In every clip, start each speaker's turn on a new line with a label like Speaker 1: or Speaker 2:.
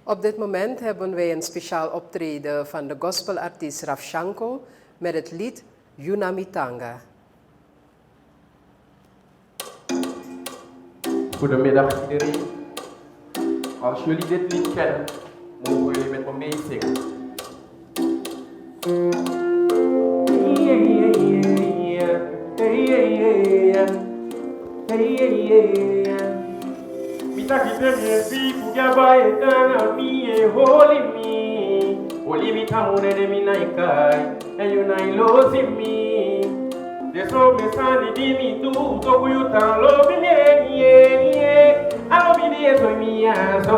Speaker 1: Op dit moment hebben wij een speciaal optreden van de gospelartiest Raf Shanko met het lied Yunamitanga.
Speaker 2: Goedemiddag iedereen. Als jullie dit lied kennen, mogen jullie met me meezingen. Holy me tamune de minaikai, and you nai losi me. The so me sani di mi tu to you tan lo me ye. I love you so me so.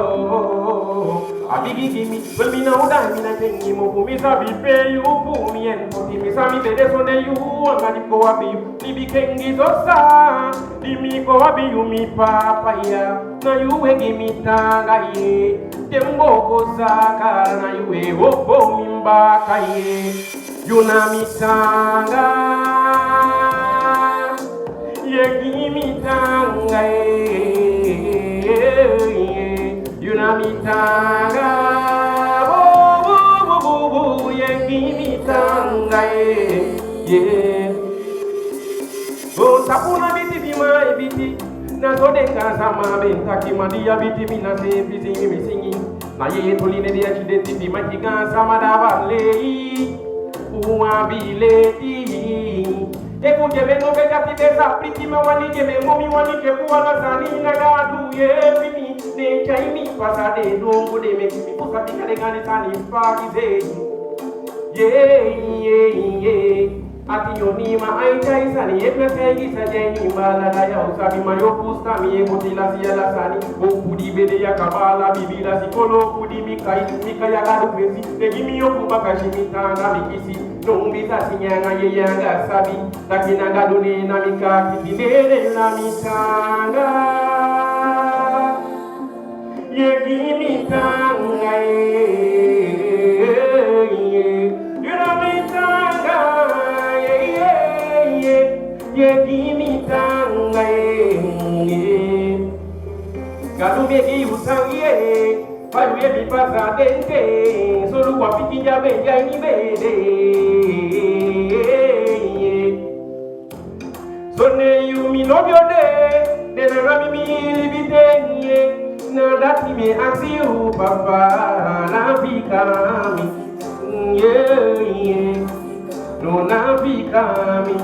Speaker 2: A bigi gimme, well me now that me na tengi mo fu me sabi pay you fu me and fu me sami be de so de you and di ko abi ni bi kengi so sa. Di mi ko abi you mi papa ya. Na you we gimme tanga ye. Tembo saka na yue opo mimba kaye Yunamitanga Yegimitanga Yunamitanga Yegimitanga Oh sapuna biti bima ebiti na zode kasama bentaki madia biti mina se bizingi misingi na ye toline dia chideti bi majiga sama davale uwa bileti e kunje mengo bekati besa priti ma wani ke me momi wani ke kuala sani na gadu ye bimi ne chaimi pasade dongo de me kimi kusati kale gani sani pakize ye Ati yoni ma aitai sani ekle segi sajeni bala da ya usabi mayo pusta mi ekotila siya la sani okudi bede ya kabala bibila sikolo kudi mikai mikaya gadu pesi tegi mi yoku bakashi mitanga mikisi numbita sinyanga ye yanga sabi lakina gadu ne na mikaki bidere na mitanga yegi mitanga Yegimitanga Gadu megi usangie Paru yebi pasa dente Solu wapiki jabe jai ni bede Sone yumi nobiode Dena rami mi libitenye Na dati me asiu papa Na vikami No na vikami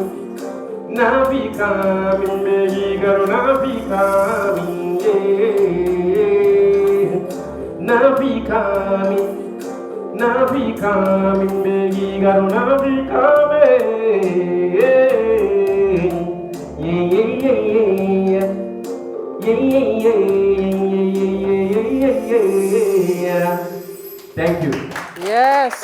Speaker 2: Nabi kami megi garu nabi kami Nabi kami megi garu nabi kami Thank you.
Speaker 1: Yes.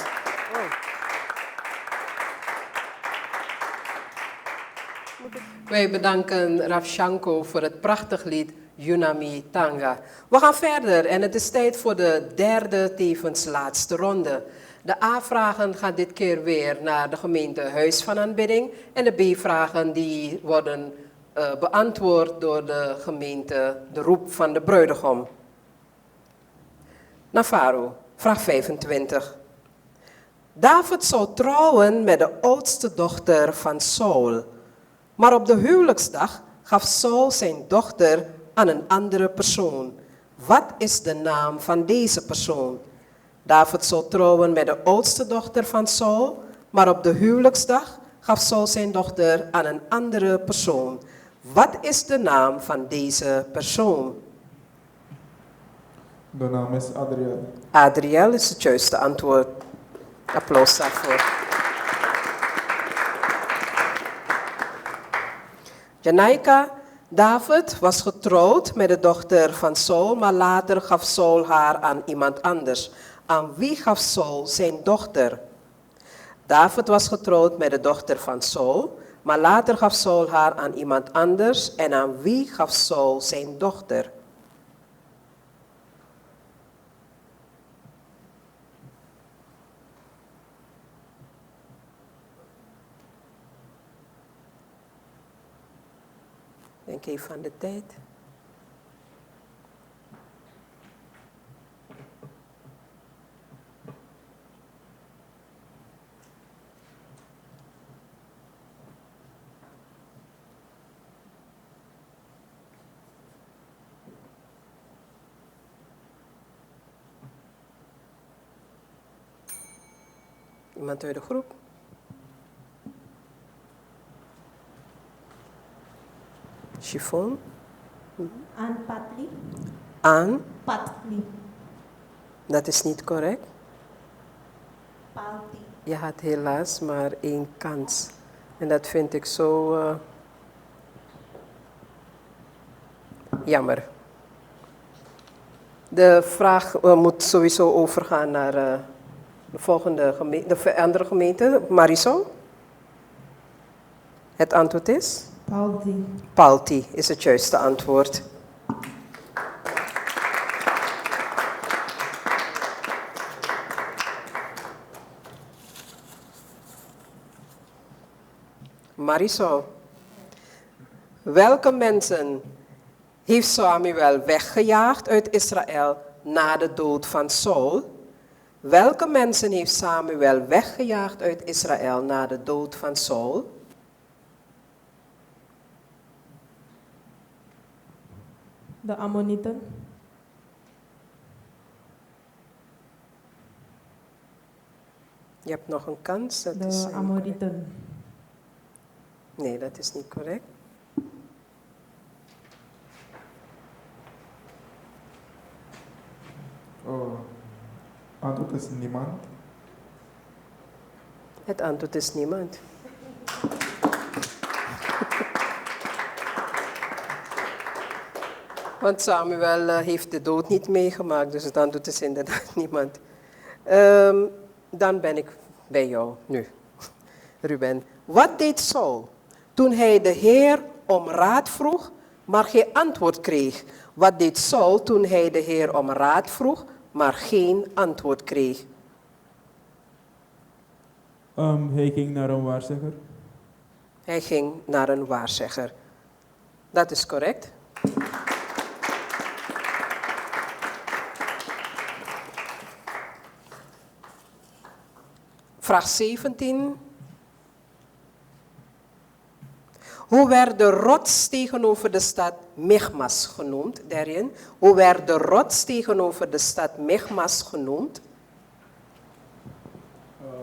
Speaker 1: Wij bedanken Raf Shanko voor het prachtig lied Yunamitanga. We gaan verder en het is tijd voor de derde, tevens laatste ronde. De A-vragen gaan dit keer weer naar de gemeente Huis van Aanbidding. En de B-vragen die worden beantwoord door de gemeente De Roep van de Bruidegom. Navaro, vraag 25. David zou trouwen met de oudste dochter van Saul. Maar op de huwelijksdag gaf Saul zijn dochter aan een andere persoon. Wat is de naam van deze persoon? David zou trouwen met de oudste dochter van Saul, maar op de huwelijksdag gaf Saul zijn dochter aan een andere persoon. Wat is de naam van deze persoon?
Speaker 3: De naam is Adriel.
Speaker 1: Adriel is het juiste antwoord. Applaus daarvoor. Janaika, David was getrouwd met de dochter van Saul, maar later gaf Saul haar aan iemand anders. Aan wie gaf Saul zijn dochter? David was getrouwd met de dochter van Saul, maar later gaf Saul haar aan iemand anders. En aan wie gaf Saul zijn dochter? Denk even aan de tijd. Iemand uit de groep? Chiffon?
Speaker 3: Aan Patli.
Speaker 1: Aan?
Speaker 3: Patli.
Speaker 1: Dat is niet correct.
Speaker 3: Palti.
Speaker 1: Je had helaas maar 1 kans. En dat vind ik zo jammer. De vraag moet sowieso overgaan naar de volgende gemeente, de andere gemeente. Marisol? Het antwoord is?
Speaker 3: Palti.
Speaker 1: Palti is het juiste antwoord. Marisol, welke mensen heeft Samuel weggejaagd uit Israël na de dood van Saul? Welke mensen heeft Samuel weggejaagd uit Israël na de dood van Saul?
Speaker 3: De Ammonieten.
Speaker 1: Je hebt nog een kans. Dat is
Speaker 3: De
Speaker 1: niet
Speaker 3: Amorieten.
Speaker 1: Nee, dat is niet correct.
Speaker 4: Oh, antwoord is niemand.
Speaker 1: Het antwoord is niemand. Want Samuel heeft de dood niet meegemaakt, dus het antwoord is inderdaad niemand. Dan ben ik bij jou nu, Ruben. Wat deed Saul toen hij de Heer om raad vroeg, maar geen antwoord kreeg? Wat deed Saul toen hij de Heer om raad vroeg, maar geen antwoord kreeg?
Speaker 5: Hij ging naar een waarzegger.
Speaker 1: Hij ging naar een waarzegger. Dat is correct. Vraag 17. Hoe werd de rots tegenover de stad Michmas genoemd? Daarin. Hoe werd de rots tegenover de stad Michmas genoemd?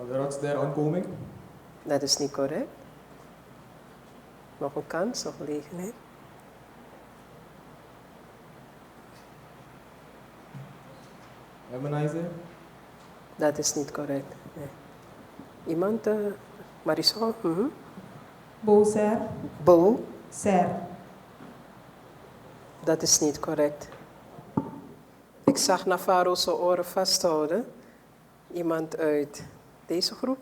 Speaker 5: De rots der ontkoming.
Speaker 1: Dat is niet correct. Nog een kans, nog een gelegenheid.
Speaker 5: Ebenezer.
Speaker 1: Dat is niet correct. Nee. Iemand? Marisol?
Speaker 3: Bozer.
Speaker 1: Bo?
Speaker 3: Ser.
Speaker 1: Dat is niet correct. Ik zag Navarro zijn oren vasthouden. Iemand uit deze groep?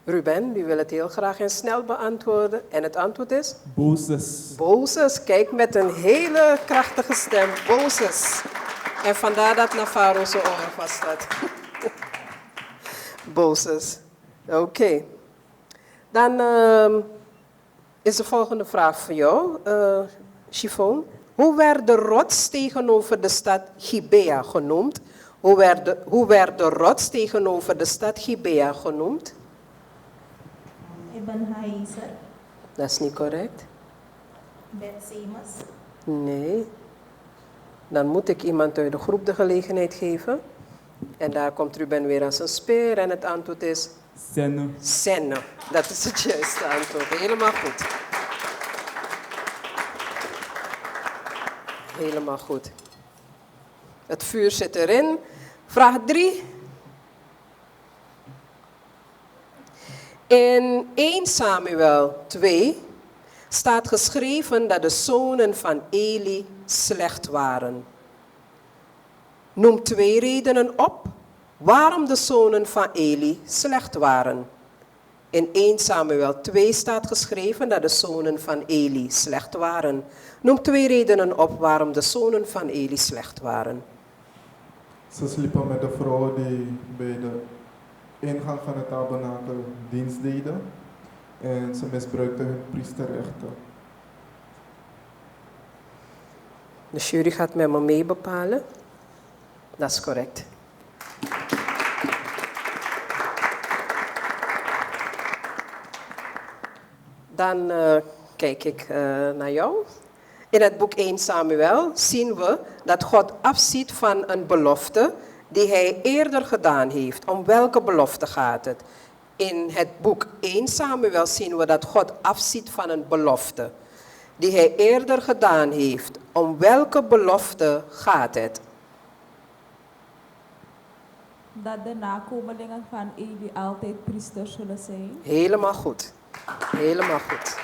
Speaker 1: Ruben, die wil het heel graag en snel beantwoorden. En het antwoord is?
Speaker 5: Bozes.
Speaker 1: Bozes. Kijk, met een hele krachtige stem. Bozes. En vandaar dat Navarro zijn oren vast had. Bozes. Oké. Dan is de volgende vraag voor jou, Chiffon. Hoe werd de rots tegenover de stad Gibea genoemd? Hoe werd de rots tegenover de stad Gibea genoemd?
Speaker 3: Ibn Haizer.
Speaker 1: Dat is niet correct.
Speaker 3: Betsemas.
Speaker 1: Nee. Dan moet ik iemand uit de groep de gelegenheid geven. En daar komt Ruben weer als een speer en het antwoord is?
Speaker 5: Senne.
Speaker 1: Senne. Dat is het juiste antwoord. Helemaal goed. Helemaal goed. Het vuur zit erin. Vraag 3. In 1 Samuel 2 staat geschreven dat de zonen van Eli slecht waren. Noem 2 redenen op waarom de zonen van Eli slecht waren. In 1 Samuel 2 staat geschreven dat de zonen van Eli slecht waren. Noem 2 redenen op waarom de zonen van Eli slecht waren.
Speaker 4: Ze sliepen met de vrouw die bij de ingang van het tabernakel dienst deden. En ze misbruikten hun priesterrechten.
Speaker 1: De jury gaat met me mee bepalen. Dat is correct. Dan kijk ik naar jou. In het boek 1 Samuel zien we dat God afziet van een belofte die hij eerder gedaan heeft. Om welke belofte gaat het? In het boek 1 Samuel zien we dat God afziet van een belofte. Die hij eerder gedaan heeft. Om welke belofte gaat het?
Speaker 6: Dat de nakomelingen van Eli altijd priesters zullen zijn.
Speaker 1: Helemaal goed. Helemaal goed.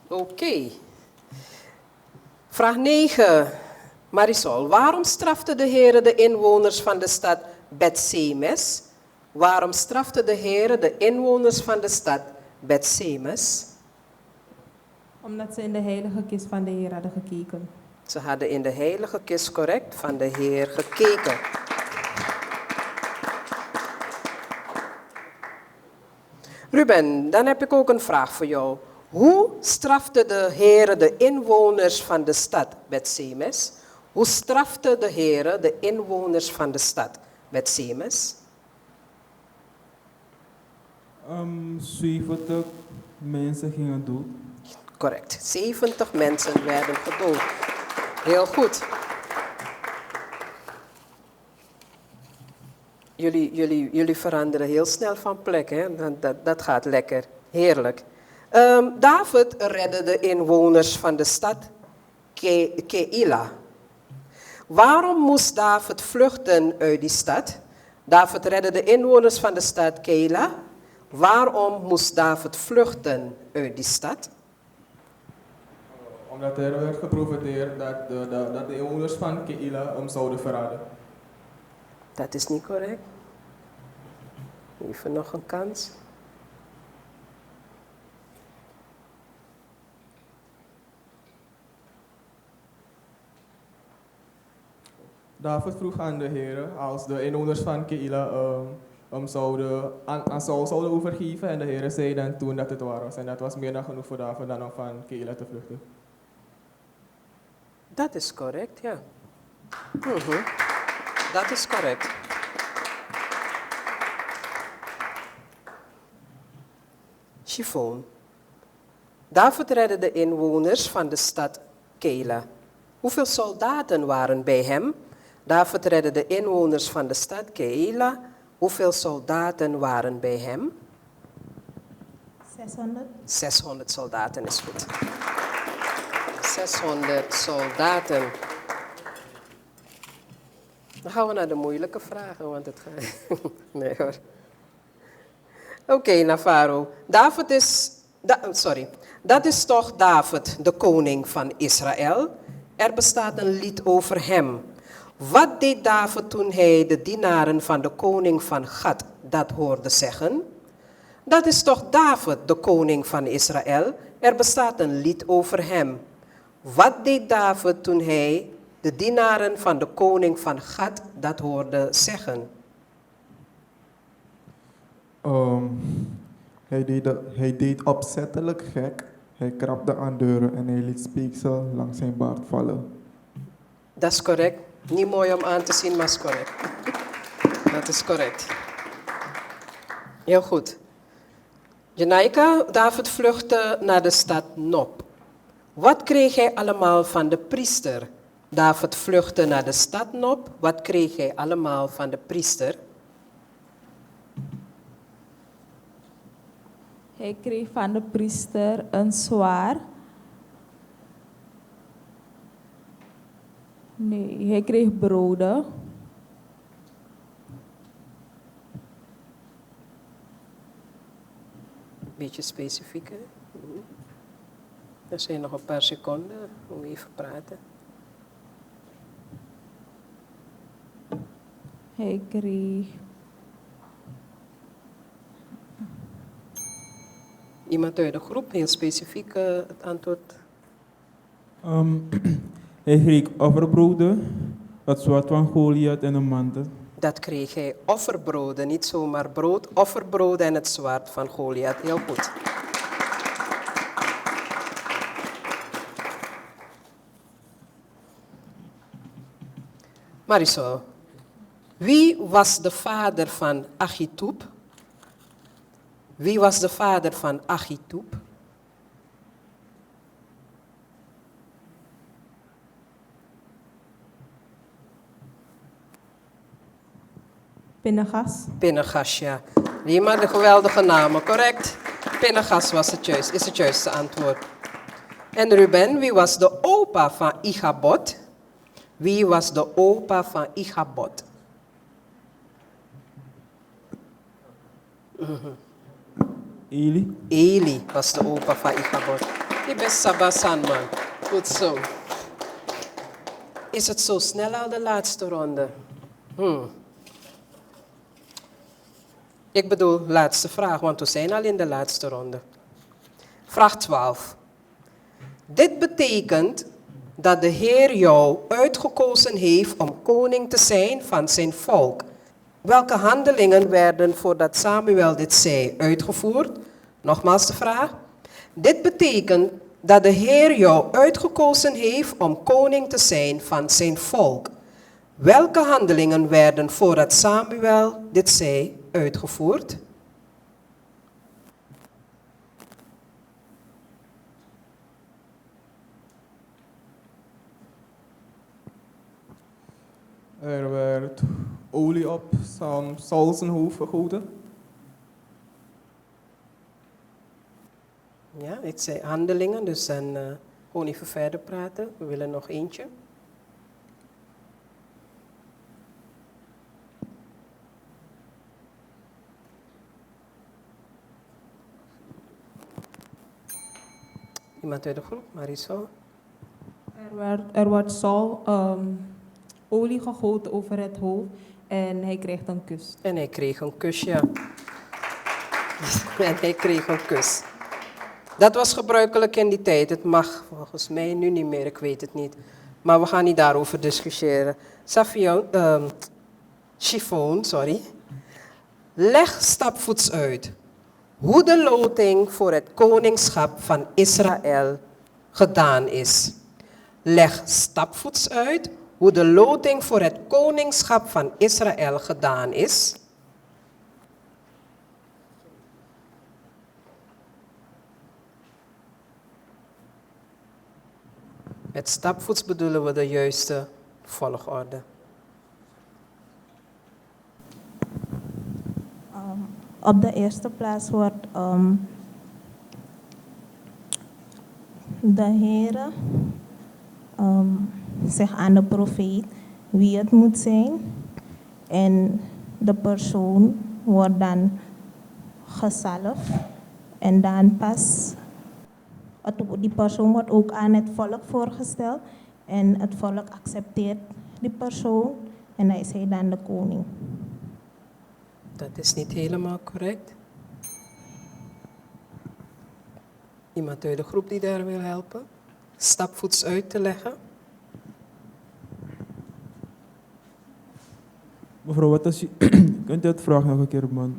Speaker 1: Oké. Vraag 9. Marisol, waarom strafte de Heer de inwoners van de stad Bethsemes? Waarom strafte de Heer de inwoners van de stad Bethsemes?
Speaker 3: Omdat ze in de heilige kist van de Heer hadden gekeken.
Speaker 1: Ze hadden in de heilige kist, correct, van de Heer gekeken. Ruben, dan heb ik ook een vraag voor jou. Hoe strafte de Heer de inwoners van de stad Bethsemes? Hoe strafte de Heer de inwoners van de stad Bethsemes?
Speaker 5: 70 mensen gingen dood.
Speaker 1: Correct. 70 mensen werden gedood. Heel goed. Jullie veranderen heel snel van plek, hè? Dat gaat lekker. Heerlijk. David redde de inwoners van de stad Keila. Waarom moest David vluchten uit die stad? David redde de inwoners van de stad Keila. Waarom moest David vluchten uit die stad?
Speaker 7: Omdat er werd geprofiteerd dat de inwoners van Keila hem zouden verraden.
Speaker 1: Dat is niet correct. Even nog een kans.
Speaker 7: David vroeg aan de Heer als de inwoners van Keila hem aan Saul zouden overgeven. En de Heer zei dan toen dat het waar was. En dat was meer dan genoeg voor David dan om van Keila te vluchten.
Speaker 1: Dat is correct, ja. Dat is correct. Chiffon. David redde de inwoners van de stad Keila. Hoeveel soldaten waren bij hem? David redde de inwoners van de stad Keila. Hoeveel soldaten waren bij hem?
Speaker 3: 600.
Speaker 1: 600 soldaten is goed. 600 soldaten. Dan gaan we naar de moeilijke vragen, want het gaat... Nee hoor. Oké, Navarro. Dat is toch David, de koning van Israël? Er bestaat een lied over hem. Wat deed David toen hij de dienaren van de koning van Gad dat hoorde zeggen? Dat is toch David, de koning van Israël? Er bestaat een lied over hem. Wat deed David toen hij de dienaren van de koning van Gad dat hoorde zeggen?
Speaker 4: Hij deed opzettelijk gek. Hij krabde aan deuren en hij liet speeksel langs zijn baard vallen.
Speaker 1: Dat is correct. Niet mooi om aan te zien, maar is correct. Dat is correct. Heel goed. Janaika, David vluchtte naar de stad Nob. Wat kreeg hij allemaal van de priester? David vluchtte naar de stad Nob. Wat kreeg hij allemaal van de priester?
Speaker 6: Hij kreeg van de priester een zwaard. Nee, hij kreeg broden.
Speaker 1: Beetje specifieker. Er zijn nog een paar seconden om even te praten.
Speaker 6: Hij kreeg...
Speaker 1: Iemand uit de groep, heel specifiek het antwoord.
Speaker 5: Hij kreeg offerbroden, het zwaard van Goliath en een mantel.
Speaker 1: Dat kreeg hij offerbroden, niet zomaar brood, offerbroden en het zwaard van Goliath. Heel goed. Marisol, wie was de vader van Achitub? Wie was de vader van Achitub?
Speaker 3: Pinnegas.
Speaker 1: Pinnegas, ja. Die maar de geweldige namen, correct? Pinnegas is het juiste antwoord. En Ruben, wie was de opa van Ichabod? Wie was de opa van Ichabod?
Speaker 5: Eli.
Speaker 1: Eli was de opa van Ichabod. Je bent Sabasan, man. Goed zo. Is het zo snel al de laatste ronde? Ik bedoel, laatste vraag, want we zijn al in de laatste ronde. Vraag 12. Dit betekent dat de Heer jou uitgekozen heeft om koning te zijn van zijn volk. Welke handelingen werden voordat Samuel dit zei uitgevoerd? Nogmaals de vraag. Dit betekent dat de Heer jou uitgekozen heeft om koning te zijn van zijn volk. Welke handelingen werden voordat Samuel dit zei uitgevoerd?
Speaker 7: Er werd olie op Saul zijn hoofd gegoten.
Speaker 1: Ja, ik zei handelingen, dus dan gewoon even verder praten. We willen nog eentje. Iemand uit de groep, Marisol?
Speaker 3: Er wordt Saul olie gegoten over het hoofd en hij krijgt een kus.
Speaker 1: En hij kreeg een kus, ja. En hij kreeg een kus. Dat was gebruikelijk in die tijd. Het mag volgens mij nu niet meer, ik weet het niet. Maar we gaan niet daarover discussiëren. Chiffon, sorry. Leg stapvoets uit hoe de loting voor het koningschap van Israël gedaan is. Leg stapvoets uit hoe de loting voor het koningschap van Israël gedaan is. Met stapvoets bedoelen we de juiste volgorde.
Speaker 8: Op de eerste plaats wordt de Heere zegt aan de profeet wie het moet zijn. En de persoon wordt dan gezalfd. En dan pas, die persoon wordt ook aan het volk voorgesteld. En het volk accepteert die persoon. En hij is hij dan de koning.
Speaker 1: Dat is niet helemaal correct. Iemand uit de groep die daar wil helpen? Stapvoets uit te leggen.
Speaker 5: Mevrouw, wat is kunt u het vraag nog een keer, man?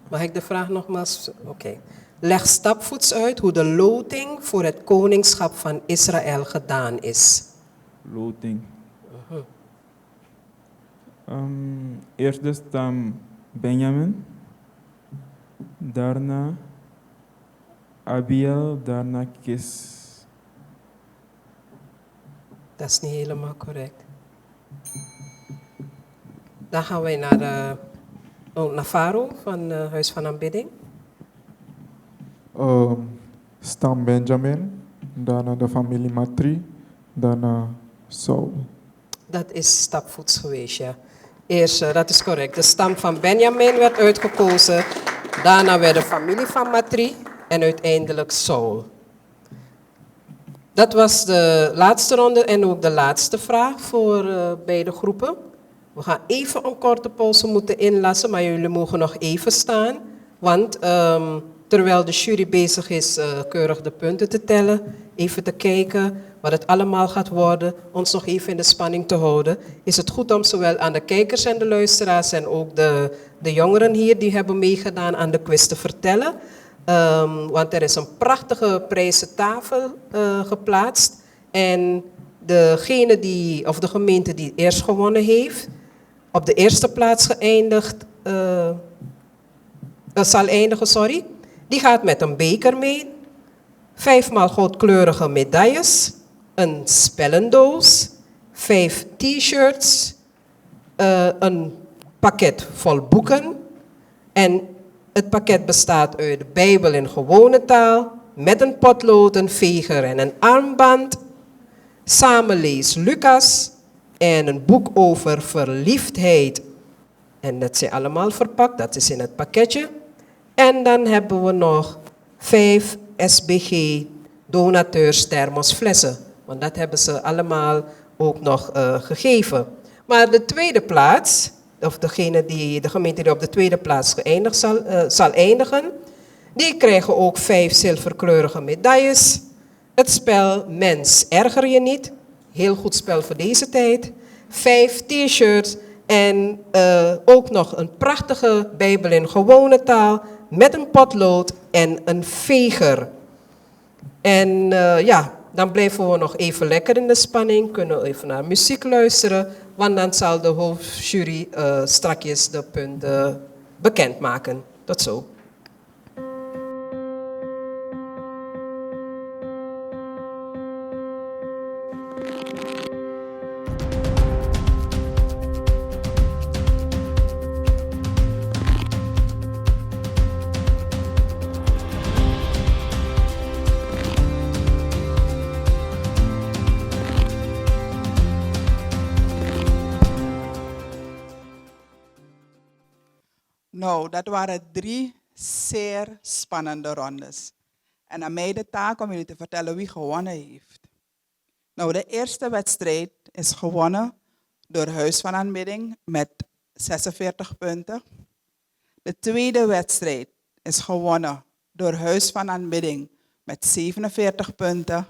Speaker 1: Mag ik de vraag nogmaals? Oké. Leg stapvoets uit hoe de loting voor het koningschap van Israël gedaan is.
Speaker 5: Loting. Eerst de stam Benjamin, daarna Abiel, daarna Kis.
Speaker 1: Dat is niet helemaal correct. Dan gaan wij naar Faro van Huis van Aanbidding.
Speaker 4: Stam Benjamin, daarna de familie Matri, daarna Saul.
Speaker 1: Dat is stapvoets geweest, ja. Eerst, dat is correct. De stam van Benjamin werd uitgekozen. Daarna werd de familie van Matri en uiteindelijk Saul. Dat was de laatste ronde en ook de laatste vraag voor beide groepen. We gaan even een korte pauze moeten inlassen, maar jullie mogen nog even staan. Want terwijl de jury bezig is keurig de punten te tellen, even te kijken wat het allemaal gaat worden, ons nog even in de spanning te houden, is het goed om zowel aan de kijkers en de luisteraars en ook de jongeren hier die hebben meegedaan aan de quiz te vertellen. Want er is een prachtige prijzentafel geplaatst. En degene de gemeente die eerst gewonnen heeft, op de eerste plaats zal eindigen, die gaat met een beker mee, 5 goudkleurige medailles, een spellendoos, 5 t-shirts, een pakket vol boeken. En het pakket bestaat uit de Bijbel in gewone taal, met een potlood, een veger en een armband. Samen lees Lucas en een boek over verliefdheid. En dat zijn allemaal verpakt, dat is in het pakketje. En dan hebben we nog 5 SBG donateurs thermosflessen. Want dat hebben ze allemaal ook nog gegeven. Maar de tweede plaats, of de gemeente die op de tweede plaats zal eindigen, die krijgen ook 5 zilverkleurige medailles. Het spel Mens erger je niet, heel goed spel voor deze tijd. 5 t-shirts en ook nog een prachtige Bijbel in gewone taal met een potlood en een veger. En dan blijven we nog even lekker in de spanning, kunnen we even naar muziek luisteren, want dan zal de hoofdjury strakjes de punten bekendmaken. Tot zo.
Speaker 9: Nou, dat waren 3 zeer spannende rondes. En aan mij de taak om jullie te vertellen wie gewonnen heeft. Nou, de eerste wedstrijd is gewonnen door Huis van Aanbidding met 46 punten. De tweede wedstrijd is gewonnen door Huis van Aanbidding met 47 punten.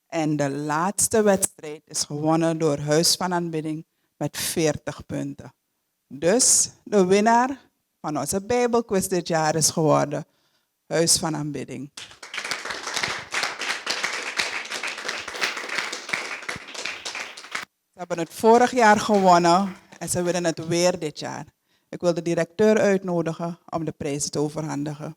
Speaker 9: En de laatste wedstrijd is gewonnen door Huis van Aanbidding met 40 punten. Dus de winnaar van onze Bijbelquiz dit jaar is geworden Huis van Aanbidding. Ze hebben het vorig jaar gewonnen en ze willen het weer dit jaar. Ik wil de directeur uitnodigen om de prijzen te overhandigen.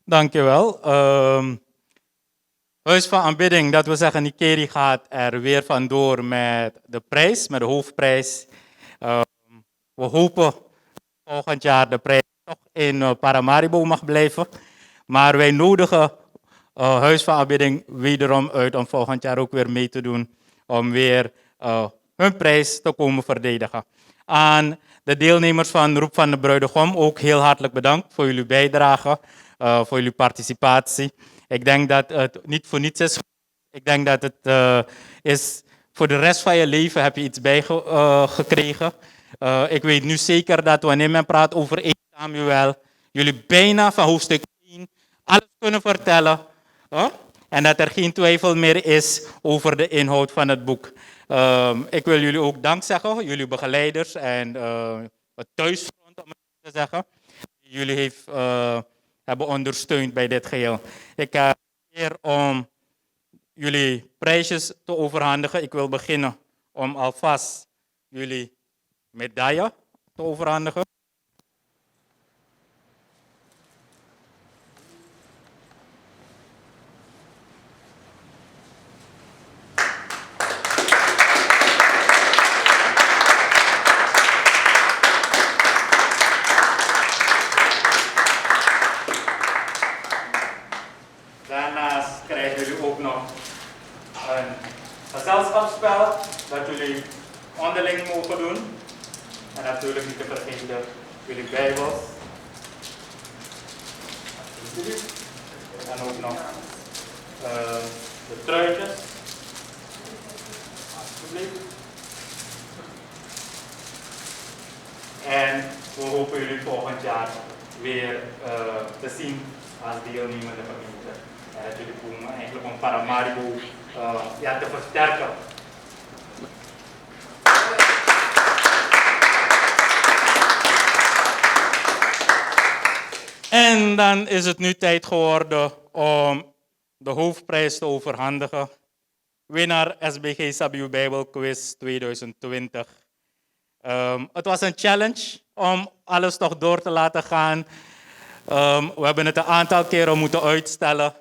Speaker 10: Dankjewel. Huis van Aanbidding, dat wil zeggen, Nikeri gaat er weer vandoor met de prijs, met de hoofdprijs. We hopen volgend jaar de prijs toch in Paramaribo mag blijven. Maar wij nodigen Huis van Aanbidding wederom uit om volgend jaar ook weer mee te doen. Om weer hun prijs te komen verdedigen. Aan de deelnemers van Roep van de Bruidegom ook heel hartelijk bedankt voor jullie bijdrage, voor jullie participatie. Ik denk dat het niet voor niets is. Ik denk dat het is voor de rest van je leven heb je iets bijgekregen. Ik weet nu zeker dat wanneer men praat over 1 Samuel, jullie bijna van hoofdstuk 1 alles kunnen vertellen. En dat er geen twijfel meer is over de inhoud van het boek. Ik wil jullie ook dank zeggen, jullie begeleiders en het thuisfront, om het te zeggen. Jullie hebben ondersteund bij dit geheel. Ik heb hier om jullie prijsjes te overhandigen. Ik wil beginnen om alvast jullie medaille te overhandigen. Daarnaast krijgen jullie ook nog een gezelschapsspel dat jullie onderling mogen doen. En natuurlijk niet te vergeten jullie Bijbels. En ook nog de truitjes. Alsjeblieft. En we hopen jullie volgend jaar weer te zien als deelnemende gemeente. En dat jullie komen eigenlijk om Paramaribo te versterken. En dan is het nu tijd geworden om de hoofdprijs te overhandigen. Winnaar SBG Sabiu Bijbelquiz 2020. Het was een challenge om alles toch door te laten gaan. We hebben het een aantal keren moeten uitstellen.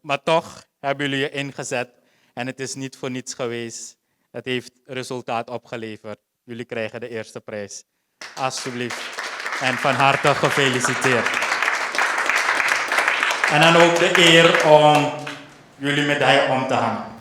Speaker 10: Maar toch hebben jullie je ingezet en het is niet voor niets geweest. Het heeft resultaat opgeleverd. Jullie krijgen de eerste prijs. Alsjeblieft. En van harte gefeliciteerd. En dan ook de eer om jullie medaille om te hangen.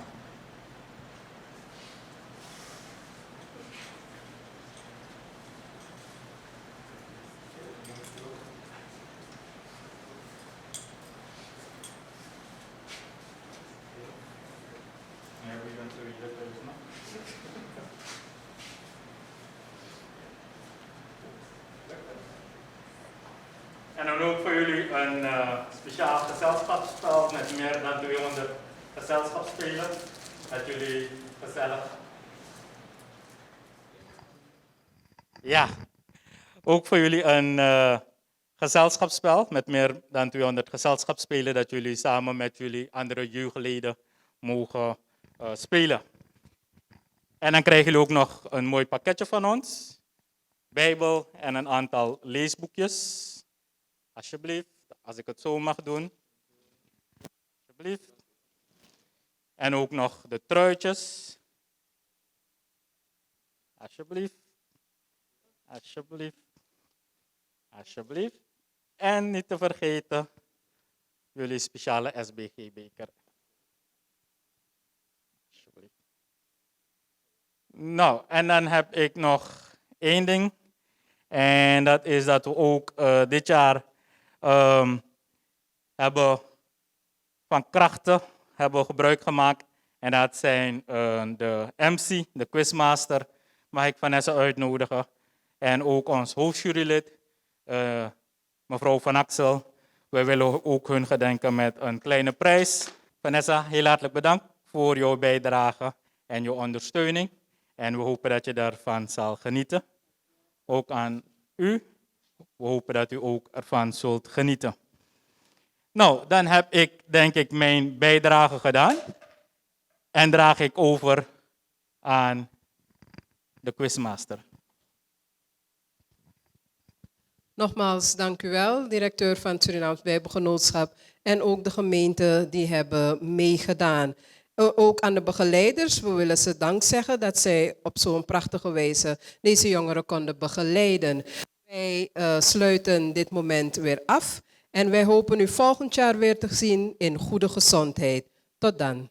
Speaker 10: En dan ook voor jullie een speciaal gezelschapsspel met meer dan 200 gezelschapsspelers. Dat jullie gezellig. Ja, ook voor jullie een gezelschapsspel met meer dan 200 gezelschapsspelers. Dat jullie samen met jullie andere jeugdleden mogen spelen. En dan krijgen jullie ook nog een mooi pakketje van ons. Bijbel en een aantal leesboekjes. Alsjeblieft, als ik het zo mag doen. Alsjeblieft. En ook nog de truitjes. Alsjeblieft. Alsjeblieft. Alsjeblieft. En niet te vergeten, jullie speciale SBG-beker. Alsjeblieft. Nou, en dan heb ik nog één ding. En dat is dat we ook dit jaar hebben van krachten hebben gebruik gemaakt. En dat zijn de MC, de quizmaster, mag ik Vanessa uitnodigen. En ook ons hoofdjurylid, mevrouw Van Axel. Wij willen ook hun gedenken met een kleine prijs. Vanessa, heel hartelijk bedankt voor jouw bijdrage en jouw ondersteuning. En we hopen dat je daarvan zal genieten. Ook aan u. We hopen dat u ook ervan zult genieten. Nou, dan heb ik denk ik mijn bijdrage gedaan. En draag ik over aan de quizmaster.
Speaker 1: Nogmaals, dank u wel, directeur van het Surinaams Bijbelgenootschap en ook de gemeenten die hebben meegedaan. Ook aan de begeleiders, we willen ze dank zeggen dat zij op zo'n prachtige wijze deze jongeren konden begeleiden. Wij sluiten dit moment weer af en wij hopen u volgend jaar weer te zien in goede gezondheid. Tot dan.